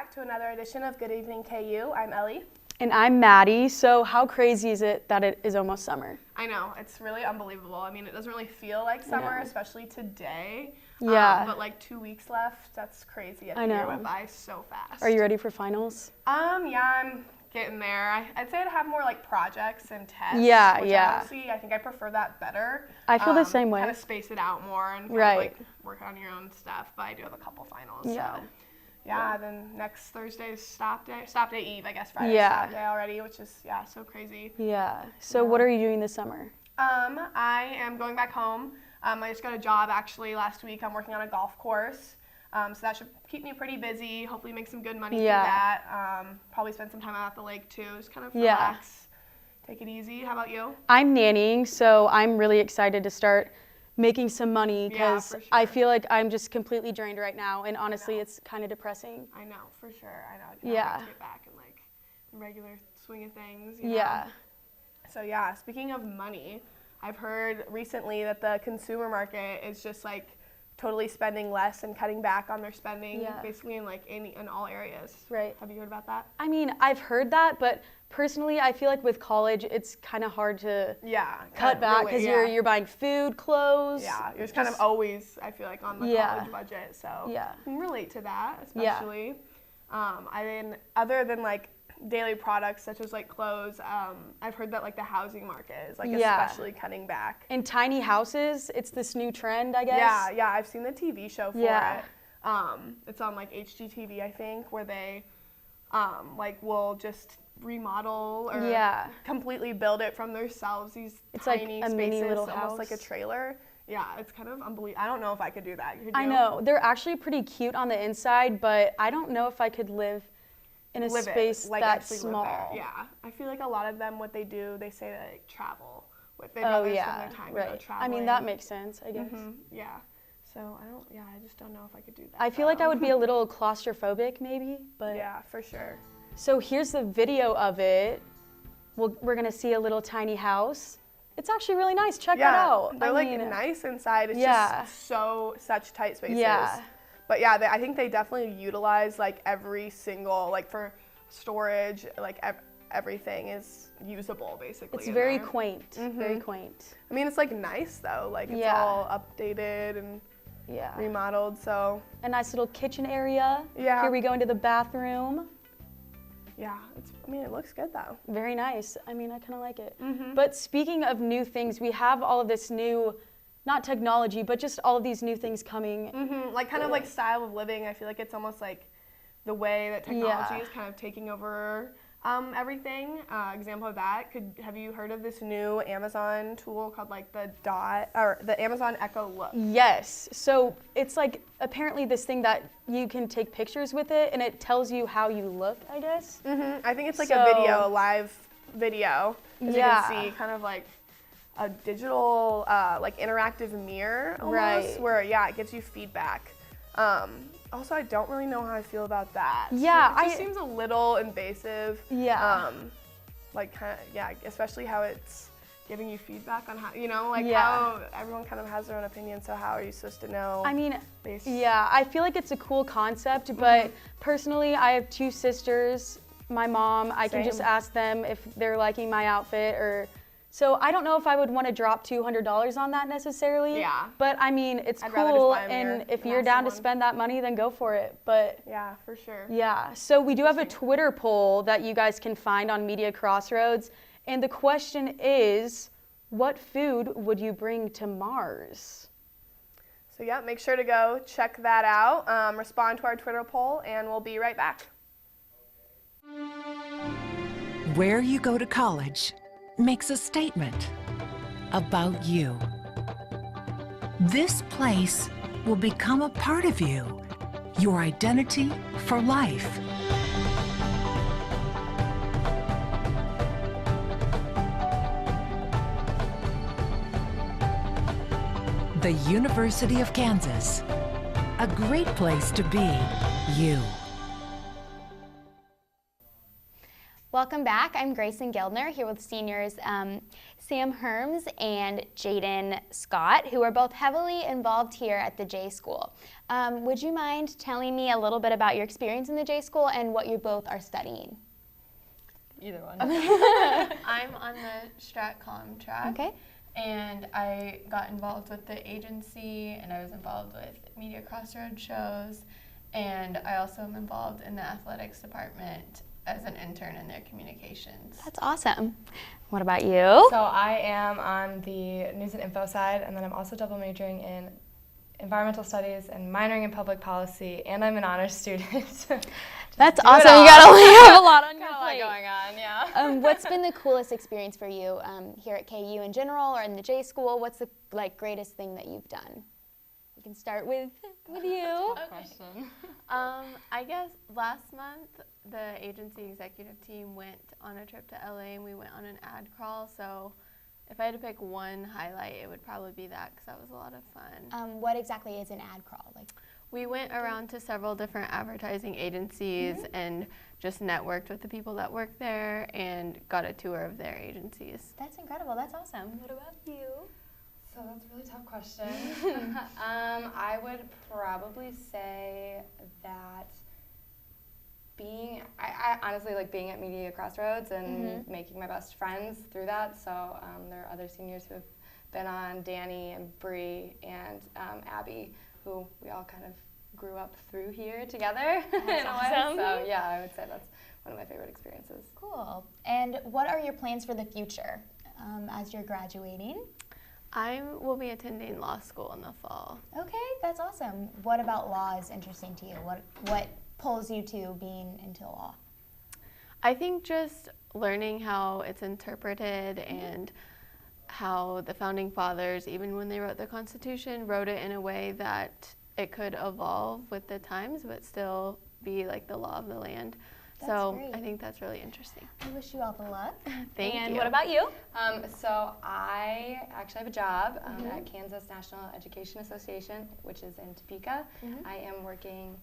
back to another edition of Good Evening KU. I'm Ellie. And I'm Maddie. So how crazy is it that it is almost summer? I know, it's really unbelievable. I mean, it doesn't really feel like summer, especially today. Yeah. But like 2 weeks left, that's crazy. I know. The year went by so fast. Are you ready for finals? Yeah, I'm getting there. I'd say I'd have more like projects and tests. Yeah, which yeah. Honestly, I think I prefer that better. I feel the same way. Kind of space it out more and kind Right. of like work on your own stuff. But I do have a couple finals. Yeah. So. Yeah, then next Thursday's stop day eve, I guess Friday's Yeah. stop day already, which is, so crazy. Yeah. So what are you doing this summer? I am going back home. I just got a job actually last week. I'm working on a golf course. So that should keep me pretty busy, hopefully make some good money through that. Probably spend some time out at the lake too, just kind of relax, take it easy. How about you? I'm nannying, so I'm really excited to start making some money because for sure. I feel like I'm just completely drained right now, and honestly, it's kind of depressing. I know, for sure. I know. I can't wait to get back in like the regular swing of things. You know? Yeah. So speaking of money, I've heard recently that the consumer market is just like totally spending less and cutting back on their spending, basically in like in all areas. Right. Have you heard about that? I mean, I've heard that, but personally, I feel like with college, it's kind of hard to cut back because you're buying food, clothes. Yeah, you're just kind of always, I feel like, on the college budget. So I can relate to that, especially. I mean, other than like daily products such as like clothes, I've heard that like the housing market is like especially cutting back. And tiny houses, it's this new trend, I guess. Yeah, I've seen the TV show for it. It's on like HGTV, I think, where they like will just remodel or completely build it from themselves. These it's tiny like a spaces, mini little almost house. like a trailer. Yeah, it's kind of unbelievable. I don't know if I could do that. Could you? I know. They're actually pretty cute on the inside, but I don't know if I could live in a space that small. Yeah, I feel like a lot of them, what they do, they say they like travel. They rather spend their time traveling. I mean, that makes sense, I guess. Yeah. So I just don't know if I could do that. I feel like I would be a little claustrophobic maybe, but. Yeah, for sure. So here's the video of it. We're gonna see a little tiny house. It's actually really nice, check that out. They're like nice inside, it's just such tight spaces. Yeah. But I think they definitely utilize like every single, like for storage, like everything is usable basically. It's very quaint, very quaint. I mean, it's like nice though, like it's all updated and remodeled, so. A nice little kitchen area. Yeah. Here we go into the bathroom. Yeah, it looks good though. Very nice. I mean, I kind of like it. But speaking of new things, we have all of this new, not technology, but just all of these new things coming. Like kind of like style of living. I feel like it's almost like the way that technology is kind of taking over everything. Example of that, have you heard of this new Amazon tool called like the Amazon Echo Look? Yes. So it's like apparently this thing that you can take pictures with it and it tells you how you look, I guess. I think it's like a live video. As you can see, kind of like a digital like interactive mirror almost, where it gives you feedback. Also, I don't really know how I feel about that. Yeah, it just seems a little invasive. Yeah. Like especially how it's giving you feedback on how how everyone kind of has their own opinion. So how are you supposed to know? I mean, I feel like it's a cool concept, but personally, I have two sisters. My mom, I can just ask them if they're liking my outfit or. So I don't know if I would want to drop $200 on that necessarily. Yeah. But I mean, it's cool, and if you're down to spend that money, then go for it. But yeah, for sure. Yeah. So we do have a Twitter poll that you guys can find on Media Crossroads, and the question is, what food would you bring to Mars? So make sure to go check that out. Respond to our Twitter poll, and we'll be right back. Where you go to college makes a statement about you. This place will become a part of you, your identity for life. The University of Kansas, a great place to be you. Welcome back. I'm Grayson Geldner here with seniors Sam Herms and Jaden Scott, who are both heavily involved here at the J School. Would you mind telling me a little bit about your experience in the J School and what you both are studying? Either one. I'm on the StratCom track. Okay. And I got involved with the agency, and I was involved with Media Crossroads shows, and I also am involved in the athletics department as an intern in their communications. That's awesome. What about you? So I am on the news and info side, and then I'm also double majoring in environmental studies and minoring in public policy, and I'm an honors student. That's awesome. You have a lot on your Got a lot plate. going on, yeah. What's been the coolest experience for you here at KU in general or in the J School? What's the greatest thing that you've done? We can start with you. Question. I guess last month the agency executive team went on a trip to LA, and we went on an ad crawl. So if I had to pick one highlight, it would probably be that, because that was a lot of fun. What exactly is an ad crawl? We went around to several different advertising agencies and just networked with the people that work there and got a tour of their agencies. That's incredible. That's awesome. What about you? So that's a really tough question. I would probably say that I honestly like being at Media Crossroads and making my best friends through that. So there are other seniors who have been on, Danny and Bree and Abby, who we all kind of grew up through here together in a way. So yeah, I would say that's one of my favorite experiences. Cool. And what are your plans for the future as you're graduating? I will be attending law school in the fall. Okay, that's awesome. What about law is interesting to you? What pulls you to being into law? I think just learning how it's interpreted and how the founding fathers, even when they wrote the Constitution, wrote it in a way that it could evolve with the times but still be like the law of the land. That's great. I think that's really interesting. I wish you all the luck. Thank and you. what about you? So I actually have a job at Kansas National Education Association, which is in Topeka. I am working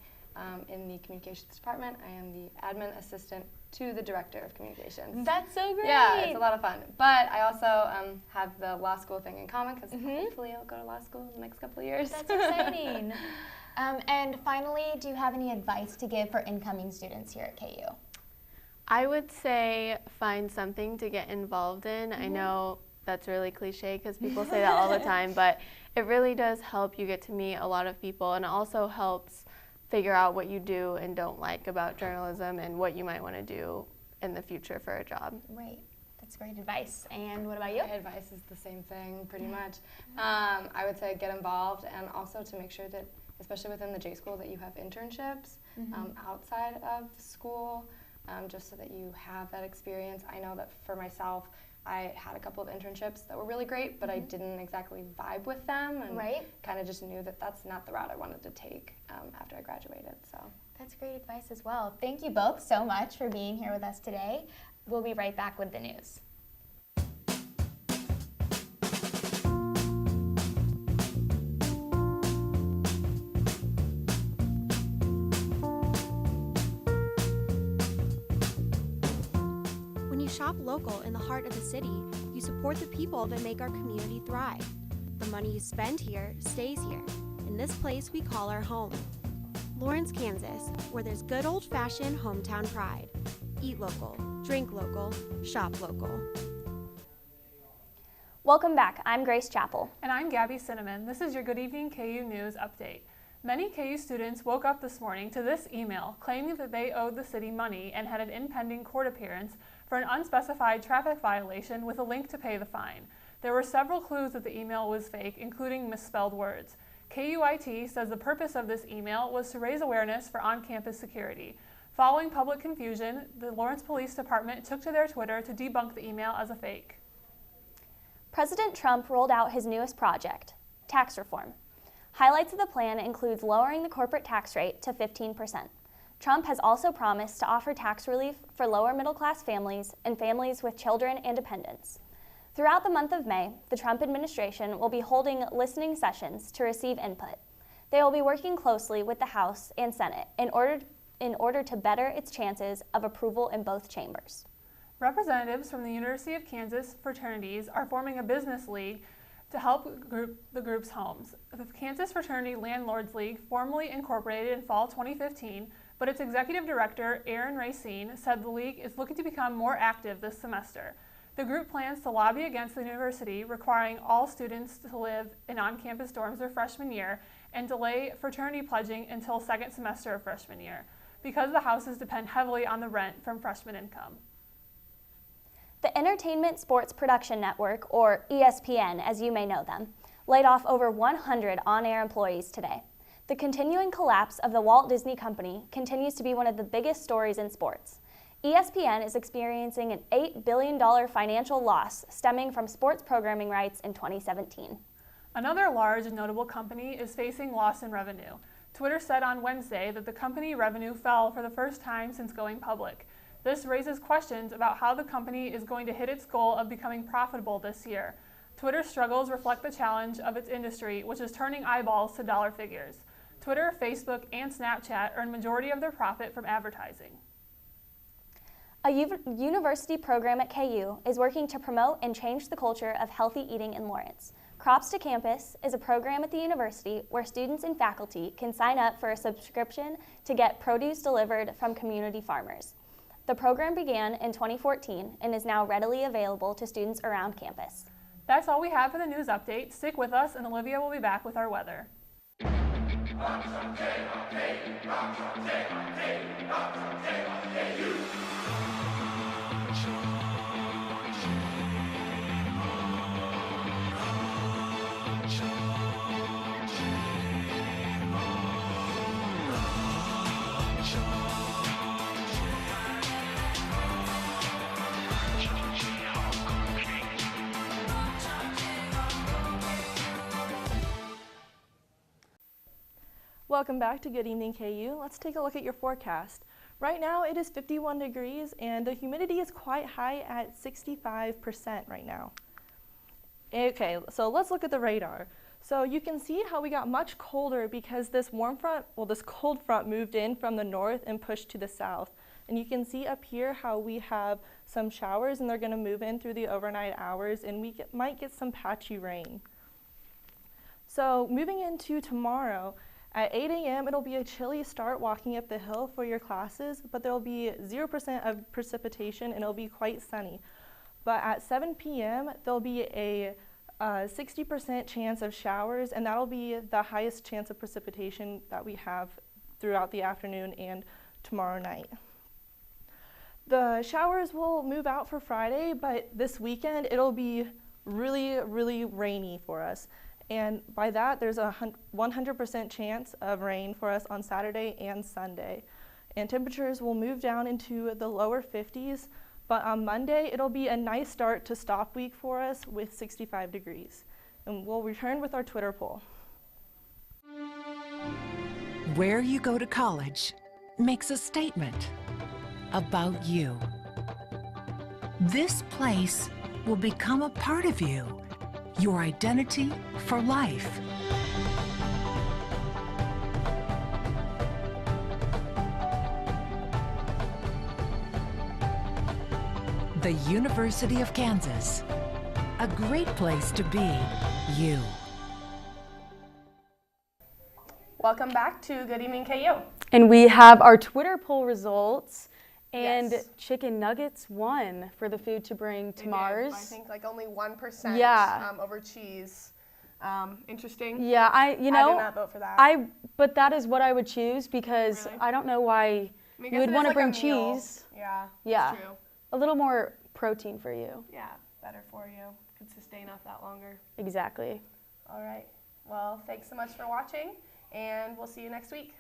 in the communications department. I am the admin assistant to the director of communications. That's so great. Yeah, it's a lot of fun. But I also have the law school thing in common, because hopefully I'll go to law school in the next couple of years. That's exciting. And finally, do you have any advice to give for incoming students here at KU? I would say find something to get involved in. I know that's really cliche because people say that all the time, but it really does help you get to meet a lot of people, and it also helps figure out what you do and don't like about journalism and what you might want to do in the future for a job. Right. That's great advice. And what about you? My advice is the same thing, pretty much. I would say get involved, and also to make sure that, especially within the J School, that you have internships outside of school, just so that you have that experience. I know that for myself, I had a couple of internships that were really great, but I didn't exactly vibe with them, and kind of just knew that that's not the route I wanted to take after I graduated. So that's great advice as well. Thank you both so much for being here with us today. We'll be right back with the news. When you shop local in the heart of the city, you support the people that make our community thrive. The money you spend here stays here, in this place we call our home. Lawrence, Kansas, where there's good old-fashioned hometown pride. Eat local, drink local, shop local. Welcome back. I'm Grace Chappell. And I'm Gabby Cinnamon. This is your Good Evening KU News update. Many KU students woke up this morning to this email claiming that they owed the city money and had an impending court appearance for an unspecified traffic violation with a link to pay the fine. There were several clues that the email was fake, including misspelled words. KUIT says the purpose of this email was to raise awareness for on-campus security. Following public confusion, the Lawrence Police Department took to their Twitter to debunk the email as a fake. President Trump rolled out his newest project, tax reform. Highlights of the plan includes lowering the corporate tax rate to 15%. Trump has also promised to offer tax relief for lower middle-class families and families with children and dependents. Throughout the month of May, the Trump administration will be holding listening sessions to receive input. They will be working closely with the House and Senate in order to better its chances of approval in both chambers. Representatives from the University of Kansas fraternities are forming a business league to help the group's homes. The Kansas Fraternity Landlords League formally incorporated in fall 2015, but its executive director, Aaron Racine, said the league is looking to become more active this semester. The group plans to lobby against the university requiring all students to live in on-campus dorms their freshman year and delay fraternity pledging until second semester of freshman year, because the houses depend heavily on the rent from freshman income. The Entertainment Sports Production Network, or ESPN as you may know them, laid off over 100 on-air employees today. The continuing collapse of the Walt Disney Company continues to be one of the biggest stories in sports. ESPN is experiencing an $8 billion financial loss stemming from sports programming rights in 2017. Another large and notable company is facing loss in revenue. Twitter said on Wednesday that the company revenue fell for the first time since going public. This raises questions about how the company is going to hit its goal of becoming profitable this year. Twitter's struggles reflect the challenge of its industry, which is turning eyeballs to dollar figures. Twitter, Facebook, and Snapchat earn majority of their profit from advertising. A university program at KU is working to promote and change the culture of healthy eating in Lawrence. Crops to Campus is a program at the university where students and faculty can sign up for a subscription to get produce delivered from community farmers. The program began in 2014 and is now readily available to students around campus. That's all we have for the news update. Stick with us, and Olivia will be back with our weather. Welcome back to Good Evening KU. Let's take a look at your forecast. Right now it is 51 degrees and the humidity is quite high at 65% right now. Okay, so let's look at the radar. So you can see how we got much colder because this cold front moved in from the north and pushed to the south. And you can see up here how we have some showers and they're going to move in through the overnight hours and we might get some patchy rain. So moving into tomorrow, at 8 a.m., it'll be a chilly start walking up the hill for your classes, but there'll be 0% of precipitation and it'll be quite sunny. But at 7 p.m., there'll be a 60% chance of showers, and that'll be the highest chance of precipitation that we have throughout the afternoon and tomorrow night. The showers will move out for Friday, but this weekend, it'll be really, really rainy for us. And by that, there's a 100% chance of rain for us on Saturday and Sunday. And temperatures will move down into the lower 50s, but on Monday, it'll be a nice start to stop week for us with 65 degrees. And we'll return with our Twitter poll. Where you go to college makes a statement about you. This place will become a part of you. Your identity for life. The University of Kansas. A great place to be you. Welcome back to Good Evening KU. And we have our Twitter poll results. And Yes. chicken nuggets won for the food to bring to They did. Mars. I think like only 1% Yeah. Over cheese. Interesting. Yeah, I did not vote for that. But that is what I would choose because Really? I don't know why I mean, you I would guess it want is to bring like a meal. cheese. Yeah, Yeah. that's true. A little more protein for you. Yeah, better for you. Could sustain us that longer. Exactly. All right. Well, thanks so much for watching, and we'll see you next week.